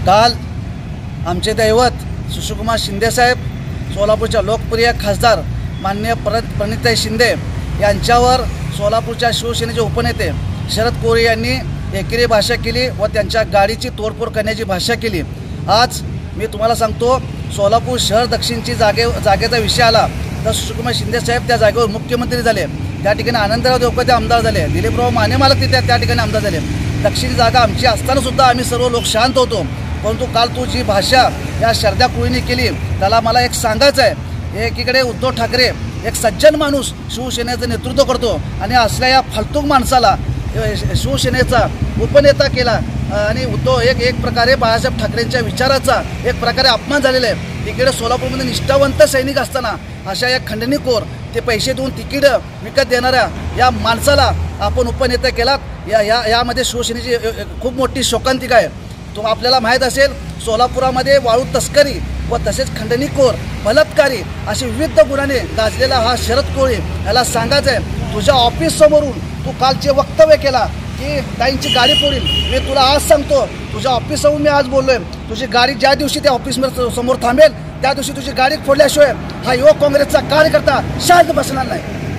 काल आमचे दैवत सुशीलकुमार शिंदेसाहेब, सोलापूरच्या लोकप्रिय खासदार माननीय प्रणिताई शिंदे यांच्यावर सोलापूरच्या शिवसेनेचे उपनेते शरद कोरे यांनी एकेरी भाषा केली व त्यांच्या गाडीची तोडफोड करण्याची भाषा केली। आज मी तुम्हाला सांगतो, सोलापूर शहर दक्षिणची जागेचा विषय आला तर सुशीलकुमार शिंदेसाहेब त्या जागेवर मुख्यमंत्री झाले, त्या ठिकाणी आनंदराव देवकर आमदार झाले, दिलीपराव माने मालक त्या ठिकाणी आमदार झाले। दक्षिण जागा आमची असतानासुद्धा आम्ही सर्व लोक शांत होतो, परंतु काल तू जी भाषा या शरद्या कोळीने केली त्याला मला एक सांगायचं आहे। एकीकडे उद्धव ठाकरे एक सज्जन माणूस शिवसेनेचं नेतृत्व करतो आणि असल्या या फालतूक माणसाला शिवसेनेचा उपनेता केला आणि उद्धव एक प्रकारे बाळासाहेब ठाकरेंच्या विचाराचा एक प्रकारे अपमान झालेला आहे। तिकडे सोलापूरमध्ये निष्ठावंत सैनिक असताना अशा या खंडणीखोर ते पैसे देऊन तिकीट विकत देणाऱ्या या माणसाला आपण उपनेता केला। यामध्ये शिवसेनेची खूप मोठी शोकांतिका आहे। तो आपल्याला माहीत असेल, सोलापुरामध्ये वाळू तस्करी व तसेच खंडणीखोर बलात्कारी असे विविध गुन्ह्याने गाजलेला हा शरद कोळे याला सांगायचं आहे, तुझ्या ऑफिससमोरून तू कालचे वक्तव्य केला की ताईंची गाडी फोडील। मी तुला आज सांगतो, तुझ्या ऑफिससमोरून मी आज बोललोय, तुझी गाडी ज्या दिवशी त्या ऑफिसमध्ये समोर थांबेल त्या दिवशी तुझी गाडी फोडल्याशिवाय हा युवक काँग्रेसचा कार्यकर्ता शांत बसणार नाही।